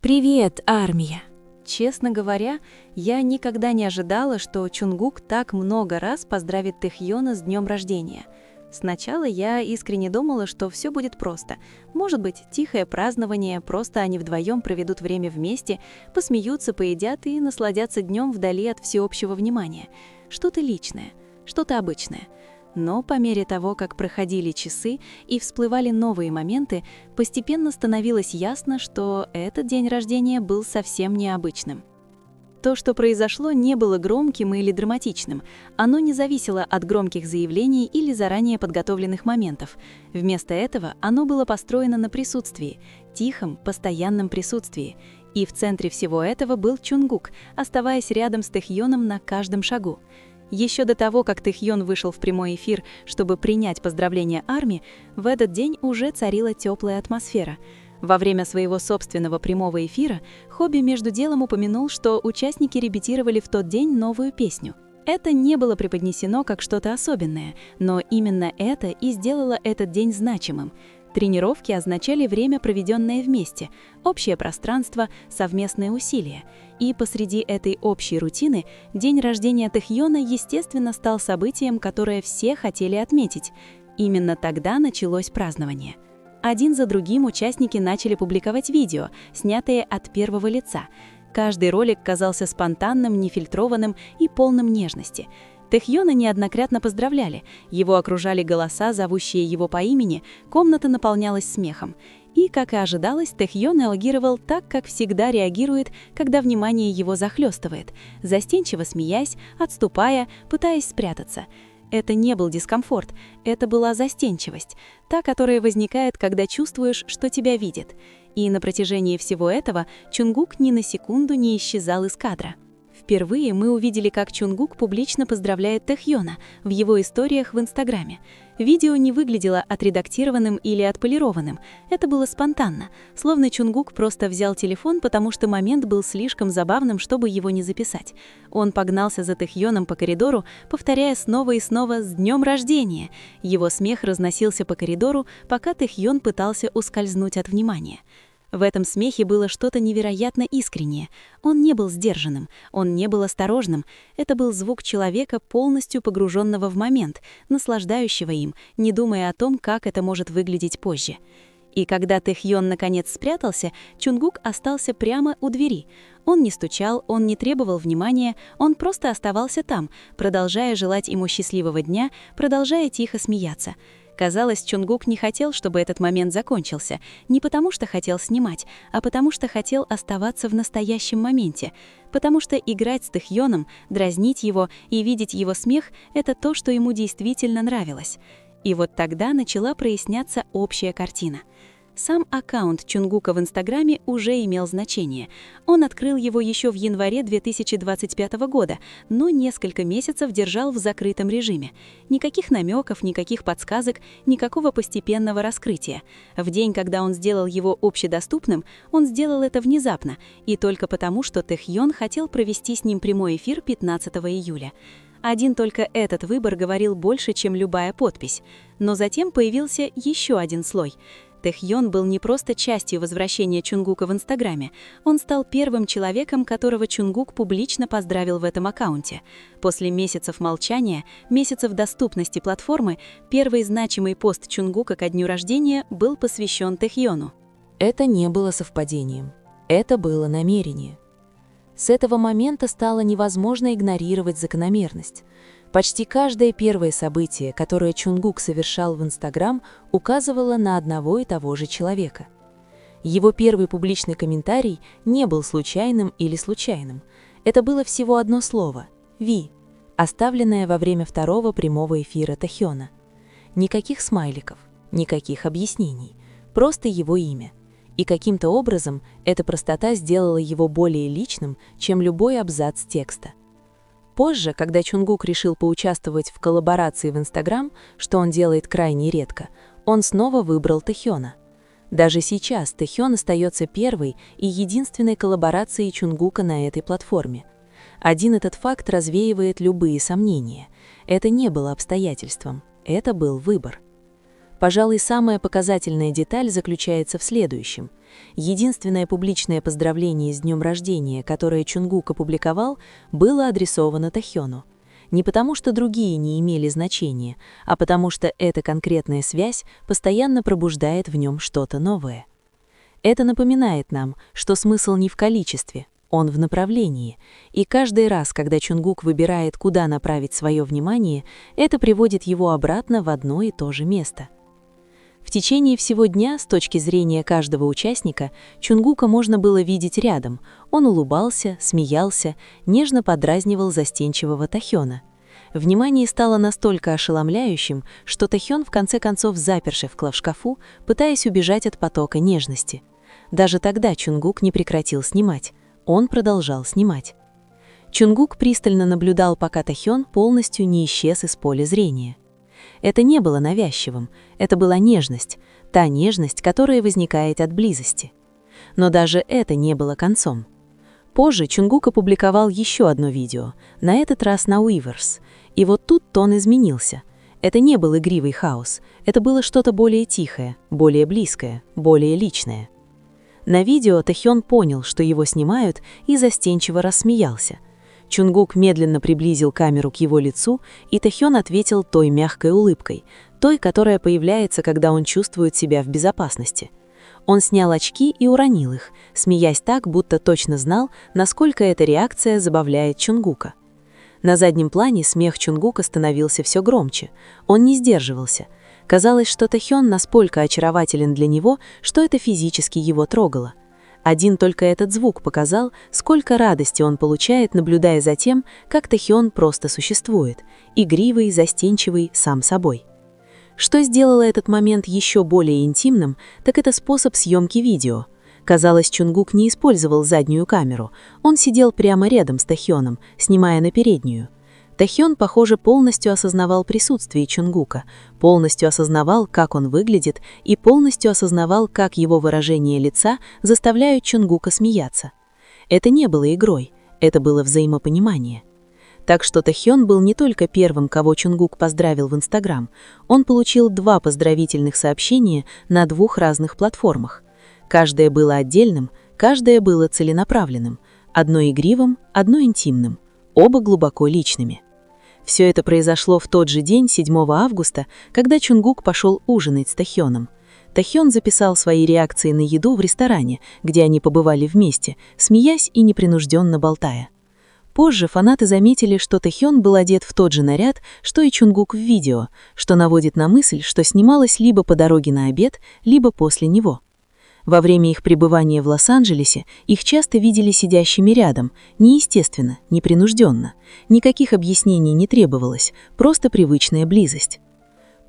Привет, армия! Честно говоря, я никогда не ожидала, что Чунгук так много раз поздравит Тэхьона с днем рождения. Сначала я искренне думала, что все будет просто. Может быть, тихое празднование, просто они вдвоем проведут время вместе, посмеются, поедят и насладятся днем вдали от всеобщего внимания. Что-то личное, что-то обычное. Но по мере того, как проходили часы и всплывали новые моменты, постепенно становилось ясно, что этот день рождения был совсем необычным. То, что произошло, не было громким или драматичным. Оно не зависело от громких заявлений или заранее подготовленных моментов. Вместо этого оно было построено на присутствии, тихом, постоянном присутствии. И в центре всего этого был Чунгук, оставаясь рядом с Тэхьоном на каждом шагу. Еще до того, как Тэхьон вышел в прямой эфир, чтобы принять поздравления армии, в этот день уже царила теплая атмосфера. Во время своего собственного прямого эфира Хобби между делом упомянул, что участники репетировали в тот день новую песню. Это не было преподнесено как что-то особенное, но именно это и сделало этот день значимым. Тренировки означали время, проведенное вместе, общее пространство, совместные усилия. И посреди этой общей рутины день рождения Тэхьона, естественно, стал событием, которое все хотели отметить. Именно тогда началось празднование. Один за другим участники начали публиковать видео, снятые от первого лица. Каждый ролик казался спонтанным, нефильтрованным и полным нежности. Тэхьона неоднократно поздравляли, его окружали голоса, зовущие его по имени, комната наполнялась смехом. И, как и ожидалось, Тэхьон реагировал так, как всегда реагирует, когда внимание его захлестывает, застенчиво смеясь, отступая, пытаясь спрятаться. Это не был дискомфорт, это была застенчивость, та, которая возникает, когда чувствуешь, что тебя видят. И на протяжении всего этого Чунгук ни на секунду не исчезал из кадра. Впервые мы увидели, как Чунгук публично поздравляет Тэхьона в его историях в Инстаграме. Видео не выглядело отредактированным или отполированным. Это было спонтанно, словно Чунгук просто взял телефон, потому что момент был слишком забавным, чтобы его не записать. Он погнался за Тэхьоном по коридору, повторяя снова и снова «С днем рождения!». Его смех разносился по коридору, пока Тэхьон пытался ускользнуть от внимания. В этом смехе было что-то невероятно искреннее. Он не был сдержанным, он не был осторожным. Это был звук человека, полностью погруженного в момент, наслаждающего им, не думая о том, как это может выглядеть позже. И когда Тэхьон наконец спрятался, Чунгук остался прямо у двери. Он не стучал, он не требовал внимания, он просто оставался там, продолжая желать ему счастливого дня, продолжая тихо смеяться. Казалось, Чунгук не хотел, чтобы этот момент закончился, не потому что хотел снимать, а потому что хотел оставаться в настоящем моменте, потому что играть с Тэхьоном, дразнить его и видеть его смех — это то, что ему действительно нравилось. И вот тогда начала проясняться общая картина. Сам аккаунт Чунгука в Инстаграме уже имел значение. Он открыл его еще в январе 2025 года, но несколько месяцев держал в закрытом режиме. Никаких намеков, никаких подсказок, никакого постепенного раскрытия. В день, когда он сделал его общедоступным, он сделал это внезапно, и только потому, что Тэхьон хотел провести с ним прямой эфир 15 июля. Один только этот выбор говорил больше, чем любая подпись. Но затем появился еще один слой. Тэхьон был не просто частью возвращения Чунгука в Инстаграме, он стал первым человеком, которого Чунгук публично поздравил в этом аккаунте. После месяцев молчания, месяцев доступности платформы, первый значимый пост Чунгука ко дню рождения был посвящен Тэхьону. Это не было совпадением, это было намерение. С этого момента стало невозможно игнорировать закономерность. Почти каждое первое событие, которое Чунгук совершал в Инстаграм, указывало на одного и того же человека. Его первый публичный комментарий не был случайным или случайным. Это было всего одно слово – «Ви», оставленное во время второго прямого эфира Тэхьона. Никаких смайликов, никаких объяснений, просто его имя. И каким-то образом эта простота сделала его более личным, чем любой абзац текста. Позже, когда Чунгук решил поучаствовать в коллаборации в Инстаграм, что он делает крайне редко, он снова выбрал Тэхьона. Даже сейчас Тэхьон остается первой и единственной коллаборацией Чунгука на этой платформе. Один этот факт развеивает любые сомнения. Это не было обстоятельством, это был выбор. Пожалуй, самая показательная деталь заключается в следующем. Единственное публичное поздравление с днем рождения, которое Чунгук опубликовал, было адресовано Тахёну. Не потому, что другие не имели значения, а потому что эта конкретная связь постоянно пробуждает в нем что-то новое. Это напоминает нам, что смысл не в количестве, он в направлении, и каждый раз, когда Чунгук выбирает, куда направить свое внимание, это приводит его обратно в одно и то же место. В течение всего дня, с точки зрения каждого участника, Чунгука можно было видеть рядом. Он улыбался, смеялся, нежно подразнивал застенчивого Тахёна. Внимание стало настолько ошеломляющим, что Тахён в конце концов запер шкаф в шкафу, пытаясь убежать от потока нежности. Даже тогда Чунгук не прекратил снимать. Он продолжал снимать. Чунгук пристально наблюдал, пока Тахён полностью не исчез из поля зрения. Это не было навязчивым, это была нежность, та нежность, которая возникает от близости. Но даже это не было концом. Позже Чунгук опубликовал еще одно видео, на этот раз на Weverse, и вот тут тон изменился. Это не был игривый хаос, это было что-то более тихое, более близкое, более личное. На видео Тахён понял, что его снимают, и застенчиво рассмеялся. Чунгук медленно приблизил камеру к его лицу, и Тахён ответил той мягкой улыбкой, той, которая появляется, когда он чувствует себя в безопасности. Он снял очки и уронил их, смеясь так, будто точно знал, насколько эта реакция забавляет Чунгука. На заднем плане смех Чунгука становился все громче. Он не сдерживался. Казалось, что Тахён настолько очарователен для него, что это физически его трогало. Один только этот звук показал, сколько радости он получает, наблюдая за тем, как Тахён просто существует, игривый, застенчивый, сам собой. Что сделало этот момент еще более интимным, так это способ съемки видео. Казалось, Чунгук не использовал заднюю камеру, он сидел прямо рядом с Тахёном, снимая на переднюю. Тахён, похоже, полностью осознавал присутствие Чунгука, полностью осознавал, как он выглядит, и полностью осознавал, как его выражение лица заставляют Чунгука смеяться. Это не было игрой, это было взаимопонимание. Так что Тахён был не только первым, кого Чунгук поздравил в Инстаграм, он получил 2 поздравительных сообщения на 2 разных платформах. Каждое было отдельным, каждое было целенаправленным, одно игривым, одно интимным, оба глубоко личными. Все это произошло в тот же день, 7 августа, когда Чунгук пошел ужинать с Тахёном. Тахён записал свои реакции на еду в ресторане, где они побывали вместе, смеясь и непринужденно болтая. Позже фанаты заметили, что Тахён был одет в тот же наряд, что и Чунгук в видео, что наводит на мысль, что снималось либо по дороге на обед, либо после него. Во время их пребывания в Лос-Анджелесе их часто видели сидящими рядом, неестественно, непринужденно. Никаких объяснений не требовалось, просто привычная близость.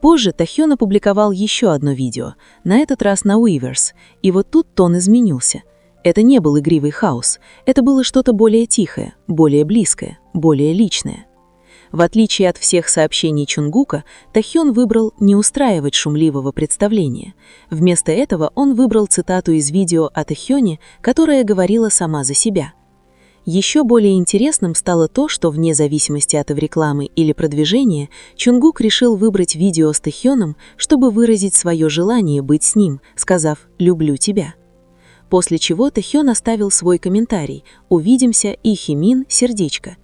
Позже Тахён опубликовал еще одно видео, на этот раз на Weverse, и вот тут тон изменился. Это не был игривый хаос, это было что-то более тихое, более близкое, более личное. В отличие от всех сообщений Чунгука, Тахён выбрал не устраивать шумливого представления. Вместо этого он выбрал цитату из видео о Тахёне, которая говорила сама за себя. Еще более интересным стало то, что вне зависимости от рекламы или продвижения, Чунгук решил выбрать видео с Тахёном, чтобы выразить свое желание быть с ним, сказав «люблю тебя». После чего Тахён оставил свой комментарий «Увидимся» и Химин сердечко.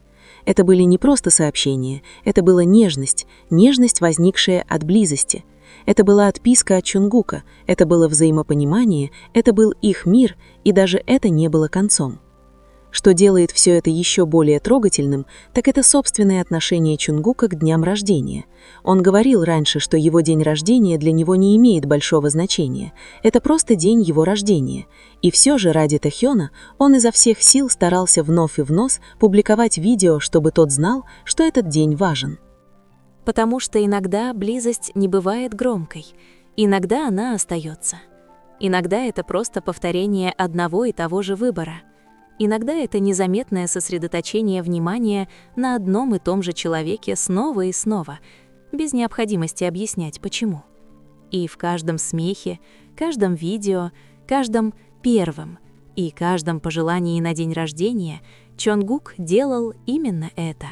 Это были не просто сообщения, это была нежность, нежность, возникшая от близости. Это была отписка от Чунгука, это было взаимопонимание, это был их мир, и даже это не было концом. Что делает все это еще более трогательным, так это собственное отношение Чунгука к дням рождения. Он говорил раньше, что его день рождения для него не имеет большого значения. Это просто день его рождения. И все же ради Тахёна он изо всех сил старался вновь и вновь публиковать видео, чтобы тот знал, что этот день важен. Потому что иногда близость не бывает громкой, иногда она остается. Иногда это просто повторение одного и того же выбора. Иногда это незаметное сосредоточение внимания на одном и том же человеке снова и снова, без необходимости объяснять почему. И в каждом смехе, каждом видео, каждом первом и каждом пожелании на день рождения Чонгук делал именно это.